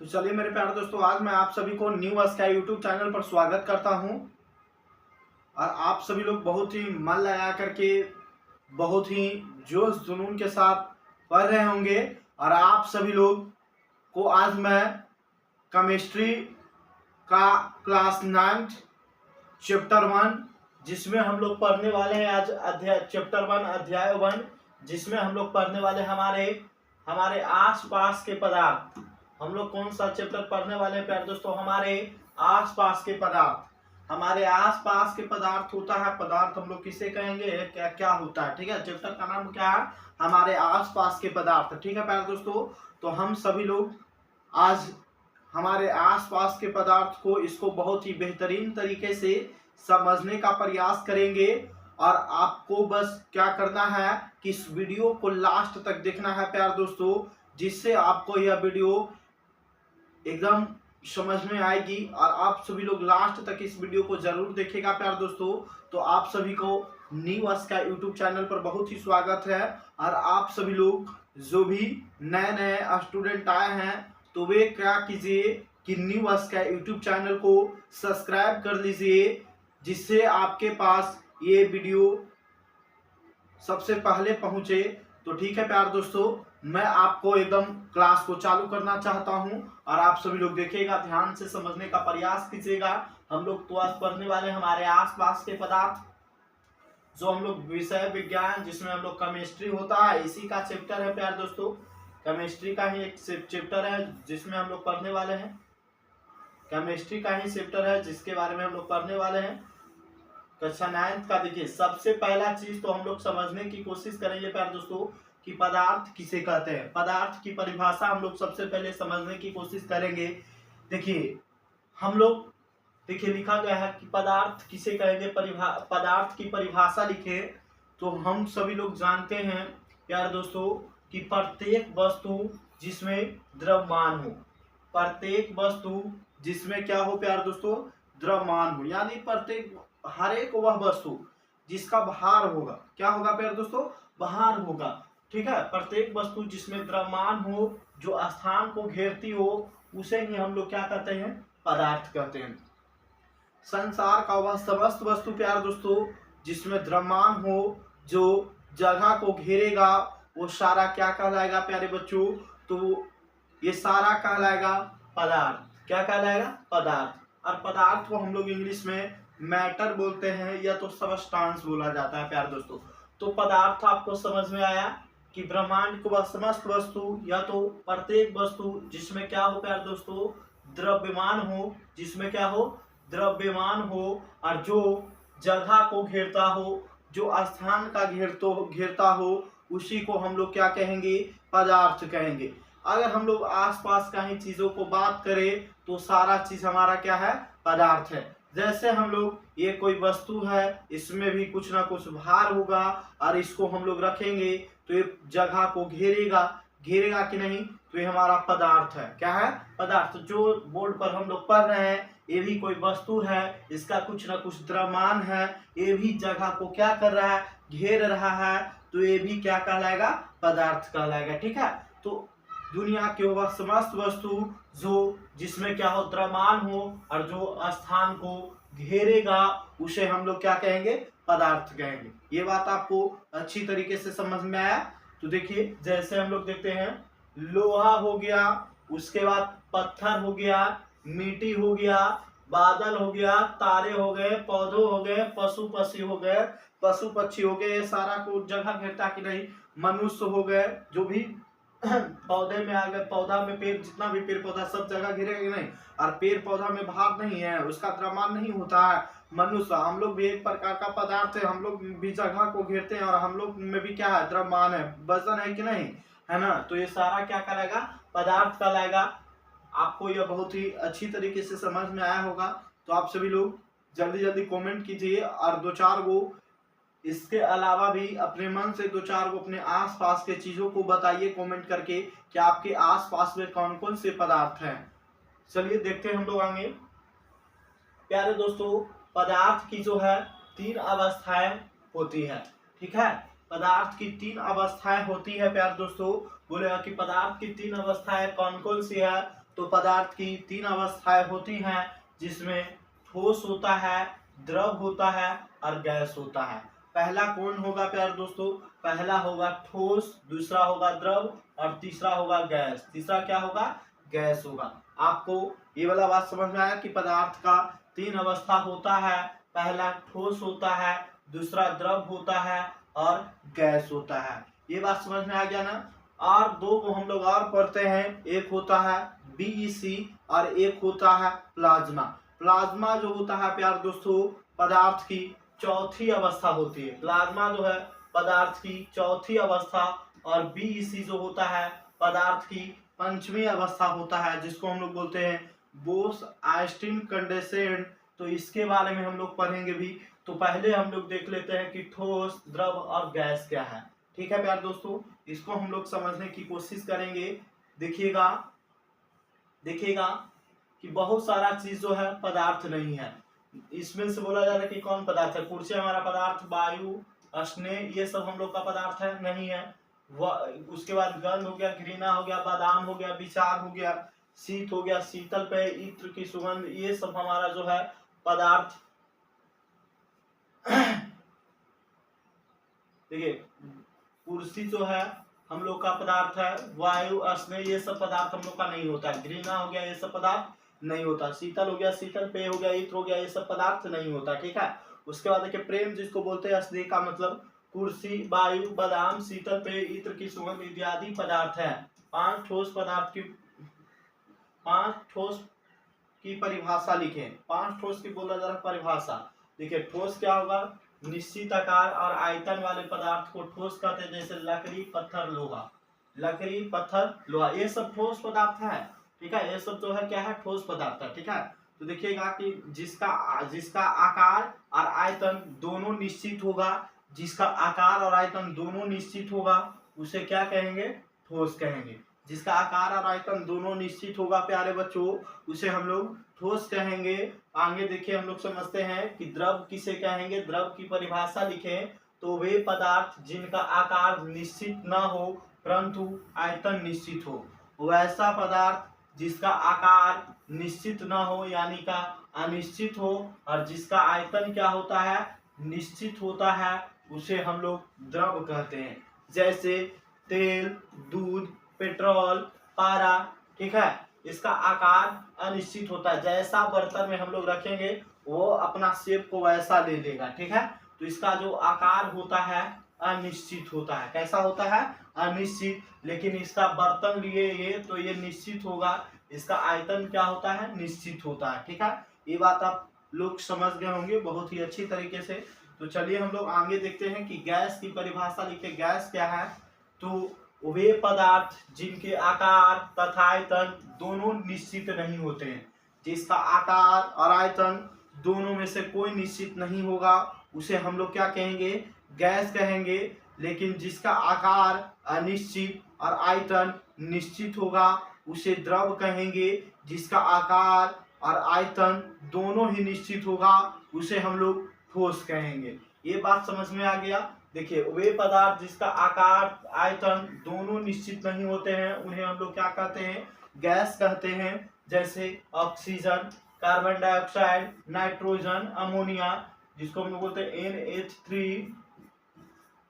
तो चलिए मेरे प्यारे दोस्तों, आज मैं आप सभी को न्यू स्काई यूट्यूब चैनल पर स्वागत करता हूं। और आप सभी लोग बहुत ही मन लगा करके, बहुत ही जोश जुनून के साथ पढ़ रहे होंगे। और आप सभी लोग को आज मैं केमिस्ट्री का क्लास 9 चैप्टर 1, जिसमें हम लोग पढ़ने वाले हैं आज अध्याय चैप्टर 1 अध्याय 1, जिसमें हम लोग पढ़ने वाले हमारे हमारे आसपास के पदार्थ। हम लोग कौन सा चैप्टर पढ़ने वाले हैं प्यारे दोस्तों? हमारे आसपास के पदार्थ। हमारे आसपास के पदार्थ होता है, पदार्थ हम लोग किसे कहेंगे, क्या क्या होता है। ठीक है, चैप्टर का नाम क्या है? हमारे आसपास के पदार्थ। ठीक है प्यारे दोस्तों, तो हम सभी लोग आज हमारे आसपास के पदार्थ को इसको बहुत ही बेहतरीन तरीके से समझने का प्रयास करेंगे। और आपको बस क्या करना है कि इस वीडियो को लास्ट तक देखना है प्यारे दोस्तों, जिससे आपको यह वीडियो एकदम समझ में आएगी। और आप सभी लोग लास्ट तक इस वीडियो को जरूर देखिएगा प्यारे दोस्तों। तो आप सभी को न्यू स्काई यूट्यूब चैनल पर बहुत ही स्वागत है। और आप सभी लोग जो भी नए नए स्टूडेंट आए हैं, तो वे क्या कीजिए कि न्यू स्काई यूट्यूब चैनल को सब्सक्राइब कर लीजिए, जिससे आपके पास ये वीडियो सबसे पहले पहुंचे। तो ठीक है प्यारे दोस्तों, मैं आपको एकदम क्लास को चालू करना चाहता हूं और आप सभी लोग देखिएगा, ध्यान से समझने का प्रयास कीजिएगा। हम लोग तो आज पढ़ने वाले हमारे आसपास के पदार्थ, जो हम लोग विषय विज्ञान जिसमें हम लोग केमिस्ट्री होता है, इसी का चैप्टर है प्यारे दोस्तों। केमिस्ट्री का ही एक चैप्टर है जिसमें हम लोग पढ़ने वाले हैं। केमिस्ट्री का ही चैप्टर है जिसके बारे में हम लोग पढ़ने वाले हैं। कक्षा 9 का देखिए, सबसे पहला चीज तो हम लोग समझने की कोशिश करेंगे प्यारे दोस्तों कि पदार्थ किसे कहते हैं। पदार्थ की परिभाषा हम लोग सबसे पहले समझने की कोशिश करेंगे। देखिए हम लोग, देखिए लिखा गया है कि पदार्थ किसे कहेंगे, पदार्थ की परिभाषा लिखे। तो हम सभी लोग जानते हैं प्यारे दोस्तों कि प्रत्येक वस्तु जिसमें द्रव्यमान हो, प्रत्येक वस्तु जिसमें क्या हो प्यारे दोस्तों, द्रव्यमान हो, यानी प्रत्येक हर एक वह वस्तु जिसका भार होगा, क्या होगा प्यारे दोस्तों, भार होगा। ठीक है, प्रत्येक वस्तु जिसमें द्रव्यमान हो, जो स्थान को घेरती हो, उसे ही हम लोग क्या कहते हैं, पदार्थ कहते हैं। संसार का वह समस्त वस्तु प्यारे दोस्तों जिसमें द्रव्यमान हो, जो जगह को घेरेगा, वो सारा क्या कहलाएगा प्यारे बच्चों? तो ये सारा कहलाएगा पदार्थ। क्या कहलाएगा? पदार्थ। और पदार्थ को हम लोग इंग्लिश में मैटर बोलते हैं, या तो सबस्टांस बोला जाता है प्यारे दोस्तों। तो पदार्थ आपको समझ में आया कि ब्रह्मांड को वह समस्त वस्तु, या तो प्रत्येक वस्तु जिसमें क्या हो प्यारे दोस्तों, द्रव्यमान हो, जिसमें क्या हो, द्रव्यमान हो, और जो जगह को घेरता हो, जो स्थान का घेरता हो, उसी को हम लोग क्या कहेंगे, पदार्थ कहेंगे। अगर हम लोग आसपास का ही चीजों को बात करें तो सारा चीज हमारा क्या है, पदार्थ है। जैसे हम लोग, ये कोई वस्तु है, इसमें भी कुछ ना कुछ भार होगा, और इसको हम लोग रखेंगे तो ये जगह को घेरेगा, घेरेगा कि नहीं, तो ये हमारा पदार्थ है। क्या है? पदार्थ। जो बोर्ड पर हम लोग पढ़ रहे हैं, ये भी कोई वस्तु है, इसका कुछ ना कुछ द्रव्यमान है, ये भी जगह को क्या कर रहा है, घेर रहा है, तो ये भी क्या कहलाएगा, पदार्थ कहलाएगा। ठीक है, तो दुनिया के वह समस्त वस्तु जो जिसमें क्या हो, द्रव्यमान हो, और जो स्थान को घेरेगा, उसे हम लोग क्या कहेंगे, पदार्थ कहेंगे। ये बात आपको अच्छी तरीके से समझ में आया? तो देखिए, जैसे हम लोग देखते हैं, लोहा हो गया, उसके बाद पत्थर हो गया, मिट्टी हो गया, बादल हो गया, तारे हो गए, पौधे हो गए, पशु पक्षी हो गए, पशु पक्षी हो गए, ये सारा को जगह घेरता कि नहीं, मनुष्य हो गए, जो भी पौधे में आ गए, पौधा में पेड़, जितना भी पेड़ पौधा सब जगह घेरेगा कि नहीं। और पेड़ पौधा में भार नहीं है, उसका द्रव्यमान नहीं होता है। मनुष्य, हम लोग भी एक प्रकार का पदार्थ है, हम लोग भी जगह को घेरते हैं, और हम लोग में भी क्या है, द्रव्यमान है, वजन है कि नहीं, है ना। तो ये सारा क्या कहलाएगा, पदार्थ कहलाएगा। आपको यह बहुत ही अच्छी तरीके से समझ में आया होगा। तो आप सभी लोग जल्दी जल्दी कमेंट कीजिए, और दो चार गो इसके अलावा भी अपने मन से दो चार को अपने आसपास के चीजों को बताइए कमेंट करके कि आपके आसपास में कौन कौन से पदार्थ हैं। चलिए देखते हैं हम लोग आगे। प्यारे दोस्तों, पदार्थ की जो है 3 अवस्थाएं होती है। ठीक है, पदार्थ की 3 अवस्थाएं होती है प्यारे दोस्तों। बोलेगा कि पदार्थ की 3 अवस्थाएं कौन कौन सी है? तो पदार्थ की तीन अवस्थाएं होती हैं, जिसमें ठोस होता है, द्रव होता है और गैस होता है। पहला कौन होगा प्यारे दोस्तों? पहला होगा ठोस, दूसरा होगा द्रव और तीसरा होगा गैस। तीसरा क्या होगा? गैस होगा। आपको ये वाला बात समझ में आया कि पदार्थ का तीन अवस्था होता है, पहला ठोस होता है, दूसरा द्रव होता है और गैस होता है। ये बात समझ में आ गया ना? और दो को हम लोग और पढ़ते हैं, एक होता है बीईसी और एक होता है प्लाज्मा। प्लाज्मा जो होता है प्यारे दोस्तों, पदार्थ की चौथी अवस्था होती है। प्लाज्मा जो है पदार्थ की चौथी अवस्था, और बीईसी जो होता है पदार्थ की पंचमी अवस्था होता है, जिसको हम लोग बोलते हैं बोस-आइंस्टीन कंडेंसेट। तो इसके बारे में हम लोग पढ़ेंगे भी। तो पहले हम लोग देख लेते हैं कि ठोस, द्रव और गैस क्या है। ठीक है प्यारे दोस्तों, इसको हम लोग समझने की कोशिश करेंगे। देखिएगा देखिएगा कि बहुत सारा चीज जो है पदार्थ नहीं है। इसमें से बोला जा रहा है कि कौन पदार्थ है? कुर्सी हमारा पदार्थ, वायु, स्नेह, ये सब हम लोग का पदार्थ है? नहीं है। उसके बाद गंध हो गया, घृणा हो गया, बादाम हो गया, विचार हो गया, शीत हो गया, शीतल पेय, इत्र की सुगंध, ये सब हमारा जो है पदार्थ। देखिए, कुर्सी जो है हम लोग का पदार्थ है, वायु, स्नेह, ये सब पदार्थ हम लोग का नहीं होता है। घृणा हो गया, ये सब पदार्थ नहीं होता। शीतल हो गया, शीतल पेय हो गया, इत्र हो गया, ये सब पदार्थ नहीं होता। ठीक है। उसके बाद देखिए, प्रेम जिसको बोलते हैं, स्नेह का मतलब कुर्सी, वायु, बादाम, शीतल पेय, इत्र की सुगंध इत्यादि पदार्थ है। पांच ठोस की परिभाषा लिखें। पांच ठोस की बोला जा रहा है परिभाषा। देखिए, ठोस क्या होगा? निश्चित आकार और आयतन वाले पदार्थ को ठोस कहते हैं, जैसे लकड़ी, पत्थर, लोहा। लकड़ी, पत्थर, लोहा, ये सब ठोस पदार्थ है। ठीक है, ये सब जो है क्या है? ठोस पदार्थ है। ठीक है। तो देखिएगा कि जिसका आकार और आयतन दोनों निश्चित होगा, जिसका आकार और आयतन दोनों निश्चित होगा, उसे क्या कहेंगे? ठोस कहेंगे। जिसका आकार और आयतन दोनों निश्चित होगा प्यारे बच्चों, उसे हम लोग ठोस कहेंगे। आगे देखिए, हम लोग समझते हैं कि द्रव किसे कहेंगे। द्रव की परिभाषा लिखें तो वे पदार्थ जिनका आकार निश्चित न हो परंतु आयतन निश्चित हो। वैसा पदार्थ जिसका आकार निश्चित न हो यानी का अनिश्चित हो, और जिसका आयतन क्या होता है? निश्चित होता है, उसे हम लोग द्रव कहते हैं। जैसे तेल, दूध, पेट्रोल, पारा। ठीक है। इसका आकार अनिश्चित होता है, जैसा बर्तन में हम लोग रखेंगे वो अपना शेप को वैसा ले लेगा। ठीक है। तो इसका जो आकार होता है अनिश्चित होता है। कैसा होता है? अनिश्चित। लेकिन इसका बर्तन लिए ये तो ये निश्चित होगा, इसका आयतन क्या होता है? निश्चित होता है। ठीक है। ये बात आप लोग समझ गए होंगे बहुत ही अच्छी तरीके से। तो चलिए हम लोग आगे देखते हैं कि गैस की परिभाषा लिखे। गैस क्या है? तो वे पदार्थ जिनके आकार तथा आयतन दोनों निश्चित नहीं होते हैं। जिसका आकार और आयतन दोनों में से कोई निश्चित नहीं होगा, उसे हम लोग क्या कहेंगे? गैस कहेंगे। लेकिन जिसका आकार अनिश्चित और आयतन निश्चित होगा, उसे द्रव कहेंगे। जिसका आकार और आयतन दोनों ही निश्चित होगा, उसे हम लोग ठोस कहेंगे। ये बात समझ में आ गया? देखिए, वे पदार्थ जिसका आकार आयतन दोनों निश्चित नहीं होते हैं, उन्हें हम लोग क्या कहते हैं? गैस कहते हैं। जैसे oxygen, carbon dioxide, nitrogen, ammonia, जिसको हम लोग बोलते हैं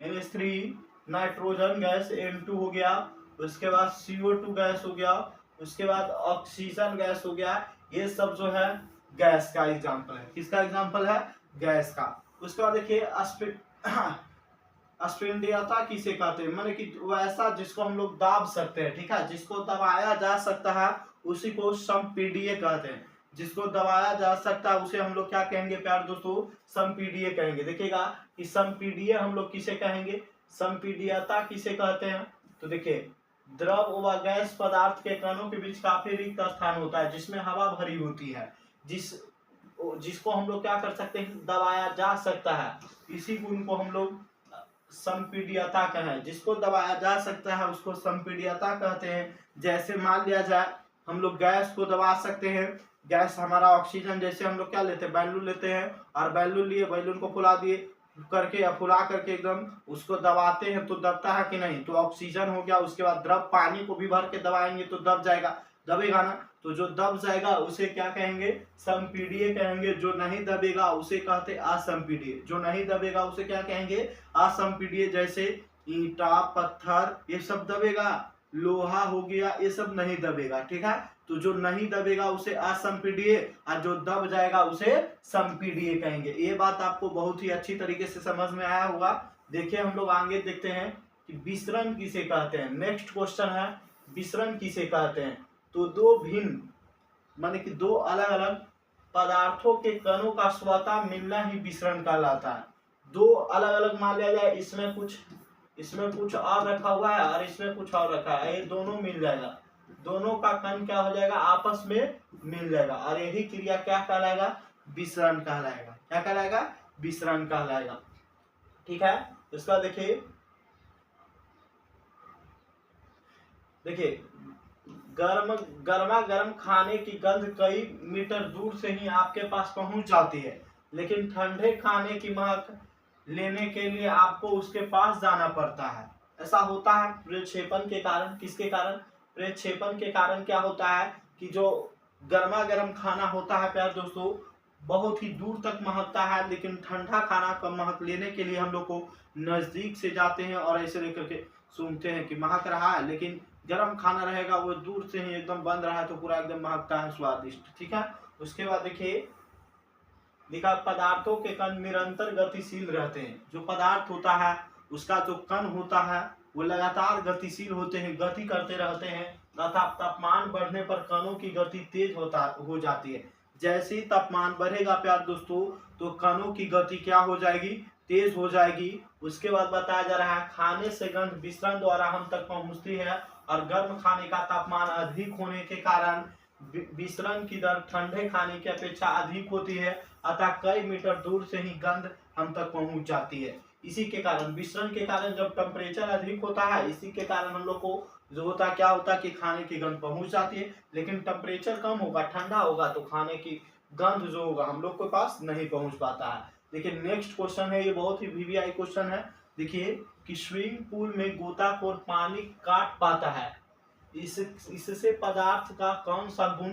NH3, नाइट्रोजन गैस N2 हो गया। उसके बाद CO2 गैस हो गया। उसके बाद ऑक्सीजन गैस हो गया। ये सब जो है गैस का एग्जाम्पल है। किसका एग्जाम्पल है? गैस का। उसके बाद देखिए, अस्पंदीयता किसे कहते हैं? माने कि वैसा जिसको हम लोग दाब सकते हैं। ठीक है। जिसको दबाया जा सकता है उसी को संपीडीय कहते हैं। जिसको दबाया जा सकता है उसे हम लोग क्या कहेंगे प्यारे दोस्तों? संपीडीय कहेंगे। देखिएगा कि संपीडीय हम लोग किसे कहेंगे? संपीडीयता किसे कहते हैं? तो देखिए, द्रव व गैस पदार्थ के कणों के बीच काफी रिक्त स्थान होता है, जिसमें हवा भरी होती है, जिसको हम लोग क्या कर सकते हैं? दबाया जा सकता है। इसी गुण को हम लोग संपीड्यता कहें। जिसको दबाया जा सकता है उसको संपीड्यता कहते हैं। जैसे मान लिया जाए हम लोग गैस को दबा सकते हैं। गैस हमारा ऑक्सीजन, जैसे हम लोग क्या लेते हैं? बैलून लेते हैं, और बैलून लिए, बैलून को फुला दिए करके या फुला करके एकदम उसको दबाते हैं तो दबता है कि नहीं? तो ऑक्सीजन हो गया। उसके बाद द्रव, पानी को भी भर के दबाएंगे तो दब जाएगा। दबेगा ना, तो जो दब जाएगा उसे क्या कहेंगे, संपीडीय कहेंगे। जो नहीं दबेगा उसे कहते असंपीडीय। जो नहीं दबेगा उसे क्या कहेंगे, असंपीडीय। जैसे ईंटा, पत्थर ये सब दबेगा, लोहा हो गया ये सब नहीं दबेगा, ठीक है। तो जो नहीं दबेगा उसे असंपीडीय और जो दब जाएगा उसे संपीडीय कहेंगे। ये बात आपको बहुत ही अच्छी तरीके से समझ में आया होगा। देखिए हम लोग आगे देखते हैं कि विसरण किसे कहते हैं। नेक्स्ट क्वेश्चन है, विसरण किसे कहते हैं। तो दो भिन्न माने कि दो अलग अलग पदार्थों के कणों का स्वतः मिलना ही विसरण कहलाता है। दो अलग अलग मान लिया जाए, इसमें कुछ और रखा हुआ है और इसमें कुछ और रखा है, ये दोनों मिल जाएगा, दोनों का कण क्या हो जाएगा, आपस में मिल जाएगा, और यही क्रिया क्या कहलाएगा, विसरण कहलाएगा। क्या कहलाएगा, विसरण कहलाएगा, ठीक है। इसका देखिए गर्मा गर्म खाने की गंध कई मीटर दूर से ही आपके पास पहुंच जाती है, लेकिन ठंडे खाने की महक लेने के लिए आपको उसके पास जाना पड़ता है। ऐसा होता है प्रक्षेपण के कारण। किसके कारण, प्रक्षेपण के कारण क्या होता है कि जो गर्मा गर्म खाना होता है प्यारे दोस्तों, बहुत ही दूर तक महकता है, लेकिन ठंडा खाना का महक लेने के लिए हम लोग को नजदीक से जाते हैं और ऐसे लेकर के सूंघते हैं कि महक रहा है, लेकिन गर्म खाना रहेगा वो दूर से ही एकदम बन रहा है तो पूरा एकदम महकता है, स्वादिष्ट, ठीक है। उसके बाद देखिए देखा, पदार्थों के कण निरंतर गतिशील रहते हैं। जो पदार्थ होता है उसका जो कण होता है वो लगातार गतिशील होते हैं, गति करते रहते हैं, तथा तापमान बढ़ने पर कणों की गति तेज हो जाती है। जैसे ही तापमान बढ़ेगा प्यारे दोस्तों, तो कणों की गति क्या हो जाएगी, तेज हो जाएगी। उसके बाद बताया जा रहा है, खाने से गंध विसरण द्वारा हम तक पहुंचती है, और गर्म खाने का तापमान अधिक होने के कारण विसरण की दर ठंडे खाने की अपेक्षा अधिक होती है, अतः कई मीटर दूर से ही गंध हम तक पहुंच जाती है। इसी के कारण, विसरण के कारण जब टेम्परेचर अधिक होता है, इसी के कारण हम लोग को जो होता है क्या होता है कि खाने की गंध पहुंच जाती है, लेकिन टेम्परेचर कम होगा, ठंडा होगा, तो खाने की गंध जो होगा हम लोग के पास नहीं पहुंच पाता है। देखिए नेक्स्ट क्वेश्चन है, ये बहुत ही वीवीआई क्वेश्चन है। देखिए कि स्विमिंग पूल में गोताखोर पानी काट पाता है, इससे पदार्थ का कौन सा गुण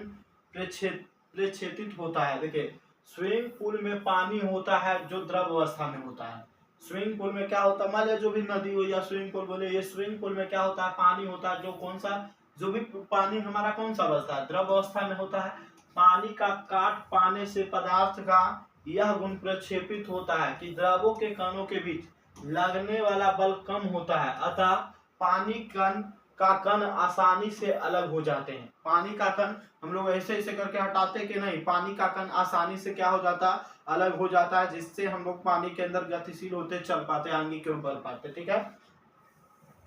प्रक्षेपित होता है। देखिए स्विमिंग पूल में पानी होता है जो द्रव अवस्था में होता है। स्विमिंग पूल में क्या होता है, मान लिया जो भी नदी हो या स्विमिंग पूल बोले, ये स्विमिंग पूल में क्या होता है, पानी होता है, जो कौन सा, जो भी पानी हमारा कौन सा अवस्था है, द्रव अवस्था में होता है। पानी का काट पाने से पदार्थ का यह गुण प्रक्षेपित होता है कि द्रवों के कणों के बीच लगने वाला बल कम होता है, अतः पानी का कण आसानी से अलग हो जाते हैं। पानी का कण हम लोग ऐसे ऐसे करके हटाते कि नहीं, पानी का कण आसानी से क्या हो जाता, अलग हो जाता है, जिससे हम लोग पानी के अंदर गतिशील होते, चल पाते, आगे क्यों बढ़ पाते, ठीक है।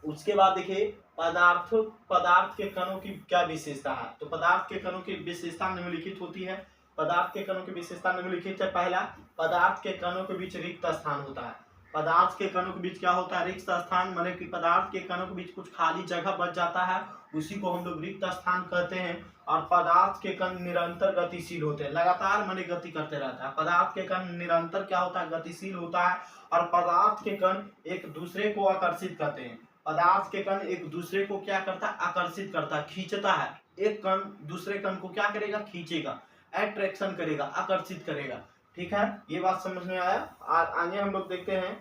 उसके बाद देखिए पदार्थ के कणों की क्या विशेषता है। तो पदार्थ के कणों की विशेषता निम्नलिखित होती है। पदार्थ के कणों की विशेषता निम्नलिखित है। पहला, पदार्थ के कणों के बीच रिक्त स्थान होता है। पदार्थ के कणों के बीच क्या होता है, रिक्त स्थान, माने कि पदार्थ के कणों के बीच कुछ खाली जगह बच जाता है, उसी को हम लोग रिक्त स्थान कहते हैं। और पदार्थ के कण निरंतर गतिशील होते हैं, लगातार माने गति करते रहता है। पदार्थ के कण निरंतर क्या होता है, गतिशील होता है। और पदार्थ के कण एक दूसरे को आकर्षित करते हैं। पदार्थ के कण एक दूसरे को क्या करता है, आकर्षित करता है, खींचता है। एक कण दूसरे कण को क्या करेगा, खींचेगा, अट्रैक्शन करेगा, आकर्षित करेगा, ठीक है। ये बात समझ में आया। आगे हम लोग देखते हैं,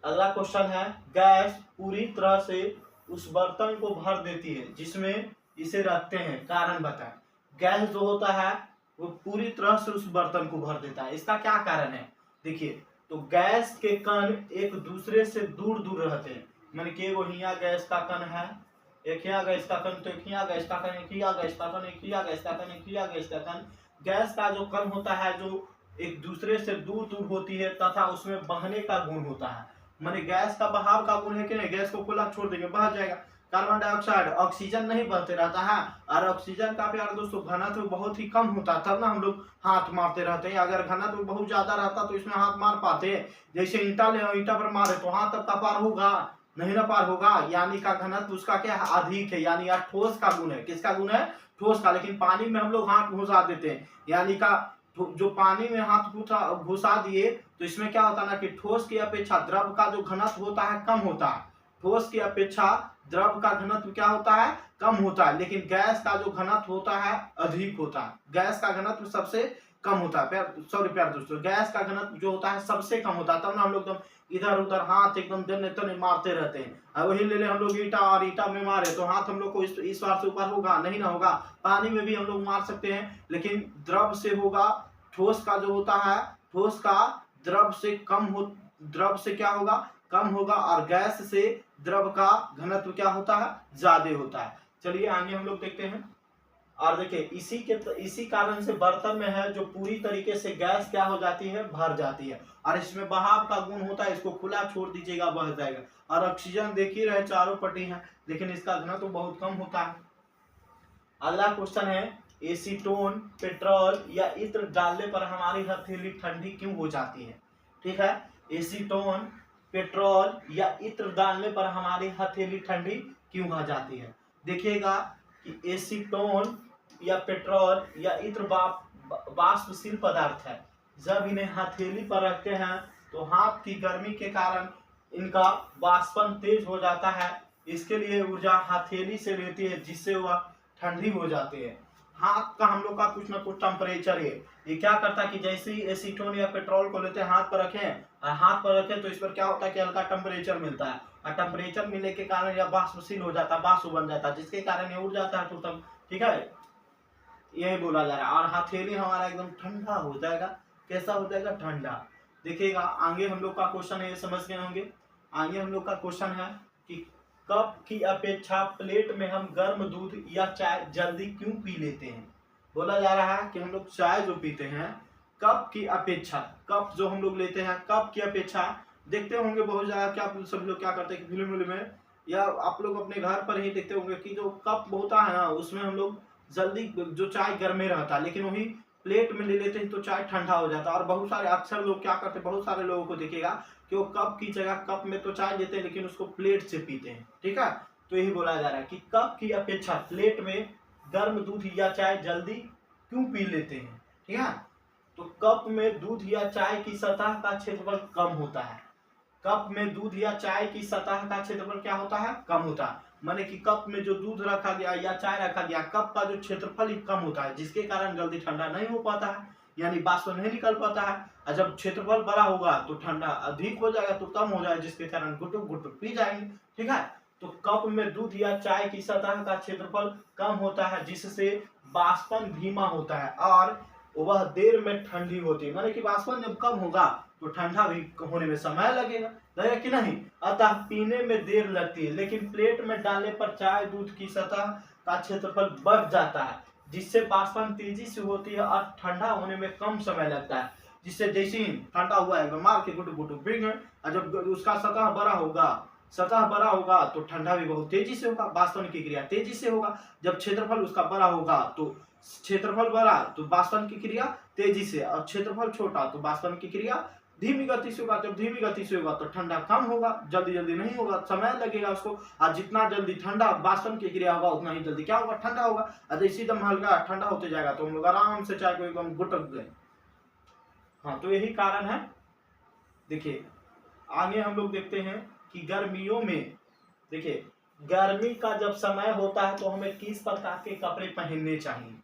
अगला क्वेश्चन है, गैस पूरी तरह से उस बर्तन को भर देती है जिसमें इसे रखते हैं, कारण बताएं। गैस जो होता है वो पूरी तरह से उस बर्तन को भर देता है, इसका क्या कारण है। देखिए तो गैस के कण एक दूसरे से दूर दूर रहते हैं, मैंने कि वो हिया गैस का कण है, एक हिया गैस का कण, तो एक हिया गैस का कण, एक हिया गैस का कण, एक हिया गैस का कण, एक हिया गैस का कण। गैस का जो कण होता है जो एक दूसरे से दूर दूर होती है, तथा उसमें बहने का गुण होता है। माने गैस का बहाव का गुण है कि नहीं, गैस को खुला छोड़ देंगे बह जाएगा। कार्बन डाइऑक्साइड, ऑक्सीजन नहीं बहते रहता है, और ऑक्सीजन का प्यार दोस्तों घनत्व बहुत ही कम होता है, तब ना हम लोग हाथ मारते रहते हैं। अगर घनत्व बहुत ज्यादा रहता तो इसमें हाथ मार पाते। जैसे ईंटा ले, ईंटा पर मारे तो हाथ तब का पार होगा, नहीं ना पार होगा। यानी का घनत्व उसका क्या है, अधिक है, यानी ठोस का गुण है। किसका गुण है, ठोस का। लेकिन पानी में हम लोग हाथ घुसा देते हैं, यानी का जो पानी में हाथ घुसा दिए तो इसमें क्या होता है ना कि ठोस की अपेक्षा द्रव का जो घनत्व होता है कम होता है, ठोस की अपेक्षा द्रव का घनत्व क्या होता है, कम होता है, लेकिन गैस का जो घनत्व होता है अधिक होता है। गैस का घनत्व सबसे कम होता है। प्यार दोस्तों, गैस का घनत्व जो होता है सबसे कम होता है। तब ना हम लोग एकदम इधर उधर हाथ एकदम जने तने मारते रहते हैं। और वही ले ले हम लोग ईटा, और ईटा में मारे तो हाथ हम लोग को इस बार से ऊपर होगा नहीं ना होगा। पानी में भी हम लोग मार सकते हैं, लेकिन द्रव से होगा, ठोस का जो होता है, ठोस का द्रव से कम हो, द्रव से क्या होगा, कम होगा, और गैस से द्रव का घनत्व क्या होता है, ज्यादा होता है। चलिए आगे हम लोग देखते हैं। और देखिए इसी कारण से बर्तन में है जो पूरी तरीके से गैस क्या हो जाती है, भर जाती है, और इसमें बहाव का गुण होता है। इसको खुला छोड़ दीजिएगा, बह जाएगा। और ऑक्सीजन देख ही रहे, चारों पट्टी है, लेकिन इसका घनत्व बहुत कम होता है। अगला क्वेश्चन है, एसीटोन, पेट्रोल या इत्र डालने पर हमारी हथेली ठंडी क्यों हो जाती है। ठीक है, एसीटोन, पेट्रोल या इत्र डालने पर हमारी हथेली ठंडी क्यों हो जाती है। देखिएगा कि एसीटोन या पेट्रोल या इत्र वाष्पशील पदार्थ है। जब इन्हें हथेली पर रखते हैं तो हाथ की गर्मी के कारण इनका वाष्पन तेज हो जाता है। इसके लिए ऊर्जा हथेली से लेती है, जिससे वह ठंडी हो जाती है। हाथ का हम लोग का कुछ ना कुछ टेम्परेचर है। ये क्या करता है कि जैसे ही एसीटोन या पेट्रोल को लेते हैं, हाथ पर रखें, और हाथ पर रखें तो इस पर क्या होता है कि हल्का टेम्परेचर मिलता है, और टेम्परेचर मिलने के कारण यह वाष्पशील हो जाता है, वाष्प बन जाता है, जिसके कारण ये उड़ जाता है तुरंत। ठीक है, यही बोला जा रहा है। और हथेली हमारा एकदम ठंडा हो जाएगा। कैसा हो जाएगा, ठंडा। देखिएगा आगे हम लोग का क्वेश्चन है, ये समझ गए होंगे। आगे हम लोग का क्वेश्चन है कि कप की अपेक्षा प्लेट में हम गर्म दूध या चाय जल्दी क्यों पी लेते हैं। बोला जा रहा है कि हम लोग चाय जो पीते हैं, कप की अपेक्षा, कप जो हम लोग लेते हैं, कप की अपेक्षा, देखते होंगे बहुत ज्यादा क्या सब लोग क्या करते हैं कि फिल्म में, या आप लोग अपने घर पर ही देखते होंगे कि जो कप होता है ना, उसमें हम लोग जल्दी जो चाय गर्मे रहता है, लेकिन वही प्लेट में ले लेते हैं तो चाय ठंडा हो जाता है। और बहुत सारे अक्सर लोग क्या करते हैं, बहुत सारे लोगों को देखिएगा कि वो कप की जगह, कप में तो चाय लेते हैं लेकिन उसको प्लेट से पीते हैं। ठीक है, तो यही बोला जा रहा है कि कप की अपेक्षा प्लेट में गर्म दूध या चाय जल्दी क्यों पी लेते हैं। ठीक है, तो कप में दूध या चाय की सतह का क्षेत्रफल कम होता है। कप में दूध या चाय की सतह का क्षेत्रफल क्या होता है, कम होता है। माने कि कप में जो दूध रखा गया या चाय रखा गया, कप का जो क्षेत्रफल ही कम होता है, जिसके कारण जल्दी ठंडा नहीं हो पाता है, यानी वाष्प नहीं निकल पाता है। और जब क्षेत्रफल बड़ा होगा तो ठंडा अधिक हो जाएगा, तो कम हो जाएगा, जिसके कारण गुटुक गुटुक पी जाएंगे। ठीक है, तो कप में दूध या चाय की सतह का क्षेत्रफल कम होता है, जिससे वाष्पन धीमा होता है और वह देर में ठंडी होती है। माने कि वाष्पन जब कम होगा तो ठंडा भी होने में समय लगेगा कि नहीं, अतः पीने में देर लगती है। लेकिन प्लेट में डालने पर चाय दूध की सतह का क्षेत्रफल बढ़ जाता है, जिससे वाष्पन तेजी से होती है और ठंडा होने में कम समय लगता है। जिससे जैसे ही ठंडा हुआ है मार के गुटुक गुटुक पी गए, और जब उसका सतह बड़ा होगा तो ठंडा भी बहुत तेजी से होगा, वाष्पन की क्रिया तेजी से होगा। जब क्षेत्रफल उसका बड़ा होगा तो क्षेत्रफल बड़ा तो वाष्पन की क्रिया तेजी से, और क्षेत्रफल छोटा तो वाष्पन की क्रिया धीमी गति से होगा। जब धीमी गति से होगा तो ठंडा कम होगा, जल्दी जल्दी नहीं होगा, समय लगेगा उसको। और जितना जल्दी ठंडा वाष्पन की क्रिया होगा उतना ही जल्दी क्या होगा, ठंडा होगा। और जैसे एकदम हल्का ठंडा होते जाएगा तो हम लोग आराम से चाय को एकदम गुटक गए। हाँ, तो यही कारण है। देखिए आगे हम लोग देखते हैं कि गर्मियों में, देखिए गर्मी का जब समय होता है तो हमें किस प्रकार के कपड़े पहनने चाहिए।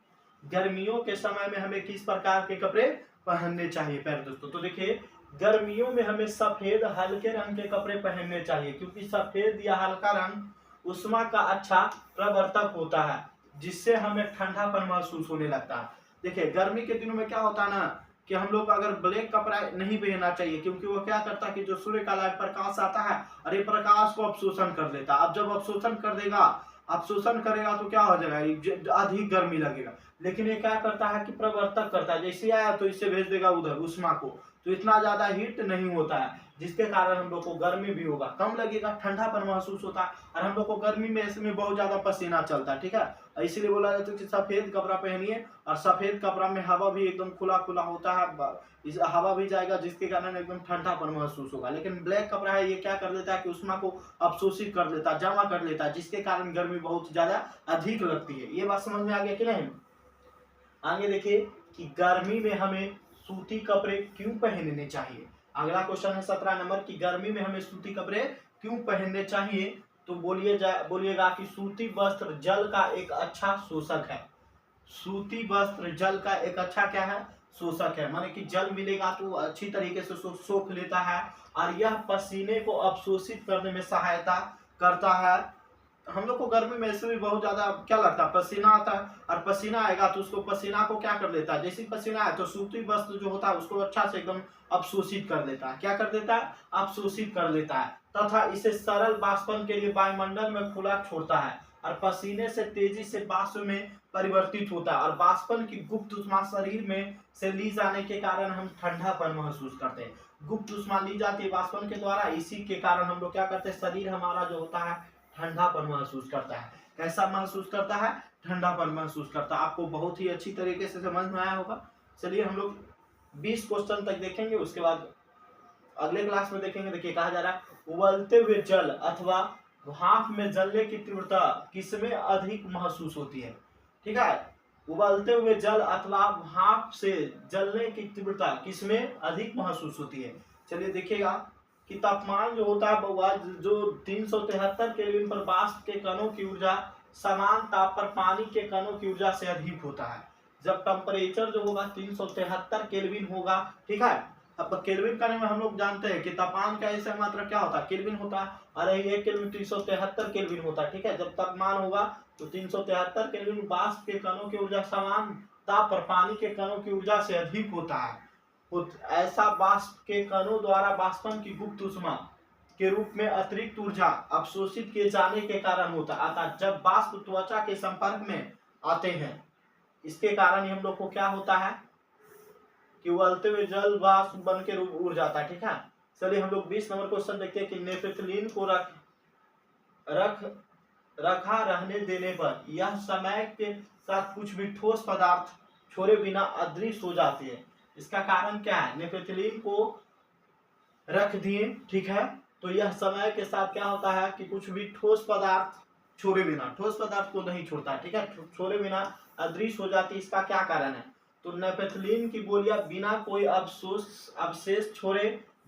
गर्मियों के समय में हमें किस प्रकार के कपड़े पहनने चाहिए प्यारे दोस्तों। तो देखिए गर्मियों में हमें सफेद हल्के रंग के कपड़े पहनने चाहिए, क्योंकि सफेद या हल्का रंग उष्मा का अच्छा प्रवर्तक होता है, जिससे हमें ठंडापन महसूस होने लगता है। देखिए गर्मी के दिनों में क्या होता है ना कि हम लोग अगर ब्लैक कपड़ा नहीं पहनना चाहिए, क्योंकि वो क्या करता है कि जो सूर्य का लाइट प्रकाश आता है और ये प्रकाश को अवशोषण कर लेता है। अब जब अवशोषण कर देगा, अवशोषण करेगा तो क्या हो जाएगा, अधिक गर्मी लगेगा। लेकिन ये क्या करता है कि प्रवर्तक करता है, जैसे आया तो इससे भेज देगा उधर उष्मा को, तो इतना ज्यादा हीट नहीं होता है, जिसके कारण हम लोग को गर्मी भी होगा, कम लगेगा, ठंडापन महसूस होता है। और हम लोग को गर्मी में इसमें बहुत ज्यादा पसीना चलता है। ठीक है, इसीलिए बोला जाता है कि सफेद कपड़ा पहनिए, और सफेद कपड़ा में हवा भी एकदम खुला खुला होता है, हवा भी जाएगा, जिसके कारण एकदम ठंडापन महसूस होगा। लेकिन ब्लैक कपड़ा है, ये क्या कर देता है कि उष्मा को अवशोषित कर देता है, जमा कर लेता है, जिसके कारण गर्मी बहुत ज्यादा अधिक लगती है। ये बात समझ में आ गया कि नहीं। आगे देखिए कि गर्मी में हमें सूती कपड़े क्यों पहनने चाहिए। अगला क्वेश्चन है 17 नंबर की गर्मी में हमें सूती कपड़े क्यों पहनने चाहिए। तो बोलिएगा कि सूती वस्त्र जल का एक अच्छा शोषक है। सूती वस्त्र जल का एक अच्छा क्या है, शोषक है। माने कि जल मिलेगा तो अच्छी तरीके से सोख लेता है और यह पसीने को अवशोषित करने में सहायता करता है। हम लोग को गर्मी में ऐसे भी बहुत ज्यादा क्या लगता है, पसीना आता है, और पसीना आएगा तो उसको पसीना को क्या कर देता है, जैसे पसीना आए तो सूती वस्त्र जो होता है उसको अच्छा से एकदम अवशोषित कर देता है। क्या कर देता है, अवशोषित कर देता है, तथा इसे सरल वाष्पन के लिए वायुमंडल में खुला छोड़ता है और पसीने से तेजी से वाष्प में परिवर्तित होता है। और वाष्पन की गुप्त उष्मा शरीर में से ली जाने के कारण हम ठंडापन महसूस करते हैं। गुप्त उष्मा ली जाती है वाष्पन के द्वारा, इसी के कारण हम लोग क्या करते हैं, शरीर हमारा जो होता है ठंडापन महसूस करता है। कैसा महसूस करता है, ठंडापन महसूस करता है। आपको बहुत ही अच्छी तरीके से समझ में आया होगा। चलिए हम लोग 20 क्वेश्चन तक देखेंगे, उसके बाद अगले क्लास में देखेंगे। देखिए कहा जा रहा है उबलते हुए जल अथवा भाप में जलने की तीव्रता किसमें अधिक महसूस होती है। ठीक है, उबलते हुए जल अथवा भाप से जलने की तीव्रता किसमें अधिक महसूस होती है। चलिए देखिएगा कि तापमान जो होता है बउआ, जो 373 केल्विन पर वाष्प के कणों की ऊर्जा समान ताप पर पानी के कणों की ऊर्जा से अधिक होता है। जब टेम्परेचर जो होगा 373 केल्विन होगा, ठीक है। अब केल्विन करने में हम लोग जानते हैं कि तापमान का ऐसा मात्रा क्या होता है, केल्विन होता है, और 1 केल्विन 373 केल्विन होता है। ठीक है, जब तापमान होगा तो 373 केल्विन वाष्प के कणों की ऊर्जा समान ताप पर पानी के कणों की ऊर्जा से अधिक होता है। ऐसा वाष्प के कणों द्वारा वाष्पन की गुप्त उष्मा के रूप में अतिरिक्त ऊर्जा अवशोषित किए जाने के कारण होता है। अर्थात जब वाष्प त्वचा के संपर्क में आते हैं, इसके कारण हम लोग को क्या होता है कि उबलते हुए जल वाष्प बन के उड़ जाता है। ठीक है, चलिए हम लोग 20 नंबर क्वेश्चन देखते हैं कि नेपथलीन को रखा रहने देने पर यह समय के साथ कुछ भी ठोस पदार्थ छोड़े बिना अदृश्य हो जाती है। इसका कारण क्या है, नेपथलीन को रख दिए, ठीक है, तो यह समय के साथ क्या होता है कि कुछ भी ठोस पदार्थ छोड़े बिना, ठोस पदार्थ को नहीं छोड़ता, ठीक है, छोड़े बिना अदृश्य हो जाती है। इसका क्या कारण है, तो नेपथलीन की गोलियां बिना कोई अवशेष छोड़े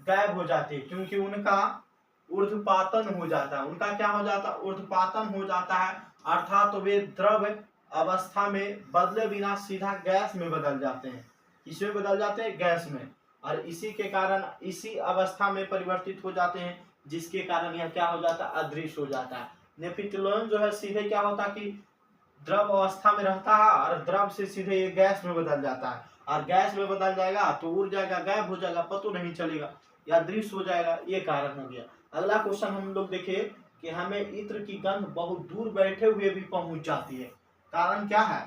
गायब हो जाती है, क्योंकि उनका ऊर्ध्वपातन हो जाता है। उनका क्या हो जाता है, ऊर्ध्वपातन हो जाता है, अर्थात तो वे द्रव अवस्था में बदले बिना सीधा गैस में बदल जाते हैं। इसमें बदल जाते हैं, गैस में, और इसी के कारण इसी अवस्था में परिवर्तित हो जाते हैं, जिसके कारण यह क्या हो जाता है, अदृश्य हो जाता है। नेपथलीन जो है सीधे क्या होता है कि द्रव अवस्था में रहता है और द्रव से सीधे ये गैस में बदल जाता है, और गैस में बदल जाएगा तो उड़ जाएगा, गायब हो जाएगा, पता नहीं चलेगा, या दृश्य हो जाएगा। ये कारण हो गया। अगला क्वेश्चन हम लोग देखिए कि हमें इत्र की गंध बहुत दूर बैठे हुए भी पहुंच जाती है। कारण क्या है,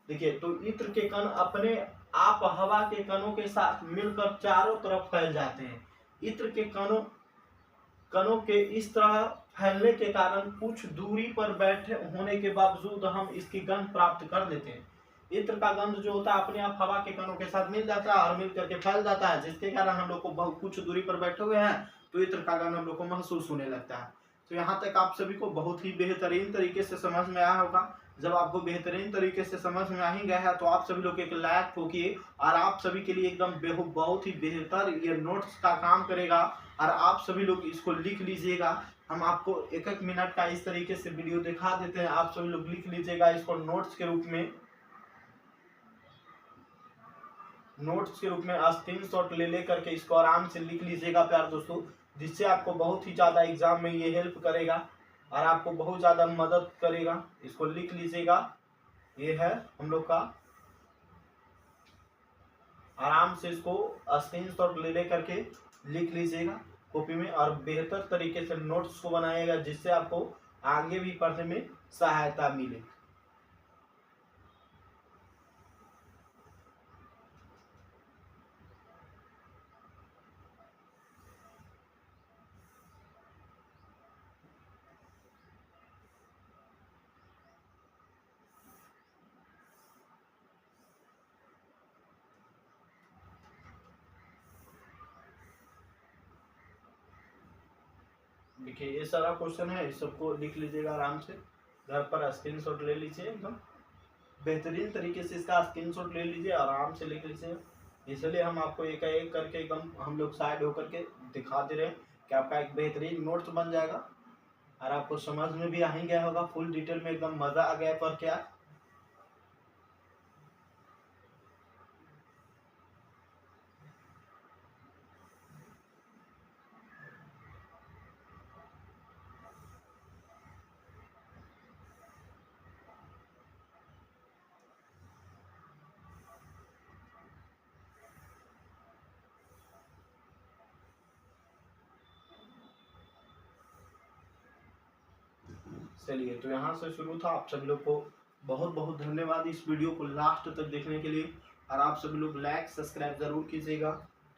देखिए, तो इत्र के कण अपने आप हवा के कणों के साथ मिलकर चारों तरफ फैल जाते हैं। इत्र के कणों के इस तरह फैलने के कारण कुछ दूरी पर बैठे होने के बावजूद हम इसकी गंध प्राप्त कर लेते हैं। इत्र का गंध जो होता है अपने आप हवा के कणों के साथ मिल जाता है और मिल करके फैल जाता है, जिसके कारण हम लोग को बहुत कुछ दूरी पर बैठे हुए हैं तो इत्र का गंध हम लोग को महसूस होने लगता है। तो यहाँ तक आप सभी को बहुत ही बेहतरीन तरीके से समझ में आया होगा। जब आपको बेहतरीन तरीके से समझ में आ ही गया है तो आप सभी लोग एक लायक ठोकिए, और आप सभी के लिए एकदम बहुत ही बेहतर ये नोट्स का काम करेगा, और आप सभी लोग इसको लिख लीजिएगा। हम आपको एक एक मिनट का इस तरीके से वीडियो दिखा देते हैं, आप सभी लोग लिख लीजिएगा इसको नोट्स के रूप में, स्क्रीनशॉट ले करके इसको आराम से लिख लीजिएगा प्यार दोस्तों, जिससे आपको बहुत ही ज़्यादा एग्जाम में ये हेल्प करेगा और आपको बहुत ज़्यादा मदद करेगा। इसको लिख लीजिएगा, ये है हम लोग का, आराम से इसको स्क्रीनशॉट ले करके लिख लीजिएगा कॉपी में, और बेहतर तरीके से नोट्स को बनाइएगा, जिससे आपको आगे भी पढ़ने में सहायता मिले। देखिए ये सारा क्वेश्चन है, इस सबको लिख लीजिएगा आराम से, घर पर स्क्रीनशॉट ले लीजिए, एकदम बेहतरीन तरीके से इसका स्क्रीनशॉट ले लीजिए, आराम से लिख लीजिए। इसलिए हम आपको एक एक करके एकदम हम लोग साइड होकर के दिखा दे रहे हैं कि आपका एक बेहतरीन नोट्स बन जाएगा। और आपको समझ में भी आ ही गया होगा, फुल डिटेल में एकदम मजा आ गया पर क्या। चलिए, तो यहाँ से शुरू था। आप सभी लोग को बहुत बहुत धन्यवाद इस वीडियो को लास्ट तक देखने के लिए, और आप सभी लोग लाइक सब्सक्राइब जरूर कीजिएगा।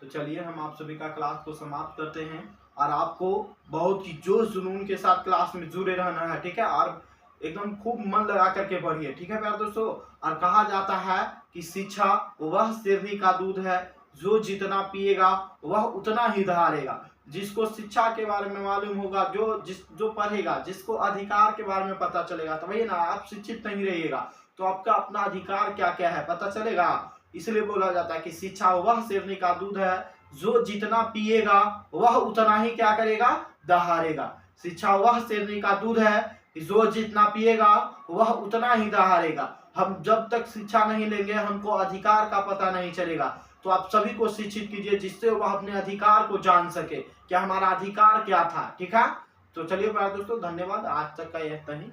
तो चलिए हम आप सभी का क्लास को समाप्त करते हैं, और आपको बहुत ही जोश जुनून के साथ क्लास में जुड़े रहना है, ठीक है, और एकदम खूब मन लगा करके पढ़िए, ठीक है प्यारे दोस्तों। और कहा जाता है कि शिक्षा वह शेरनी का दूध है, जो जितना पिएगा वह उतना ही दहाड़ेगा। जिसको शिक्षा के बारे में मालूम होगा, जो पढ़ेगा, जिसको अधिकार के बारे में पता चलेगा, तो वही ना, आप शिक्षित नहीं रहिएगा तो आपका अपना अधिकार क्या क्या है पता चलेगा। इसलिए बोला जाता है कि शिक्षा वह शेरनी का दूध है, जो जितना पिएगा वह उतना ही क्या करेगा, दहाड़ेगा। शिक्षा वह शेरनी का दूध है कि जो जितना पिएगा वह उतना ही दहाड़ेगा। हम जब तक शिक्षा नहीं लेंगे हमको अधिकार का पता नहीं चलेगा। तो आप सभी को शिक्षित कीजिए, जिससे वह अपने अधिकार को जान सके, क्या हमारा अधिकार क्या था, ठीक है। तो चलिए प्यारे दोस्तों, धन्यवाद, आज तक का यह नहीं।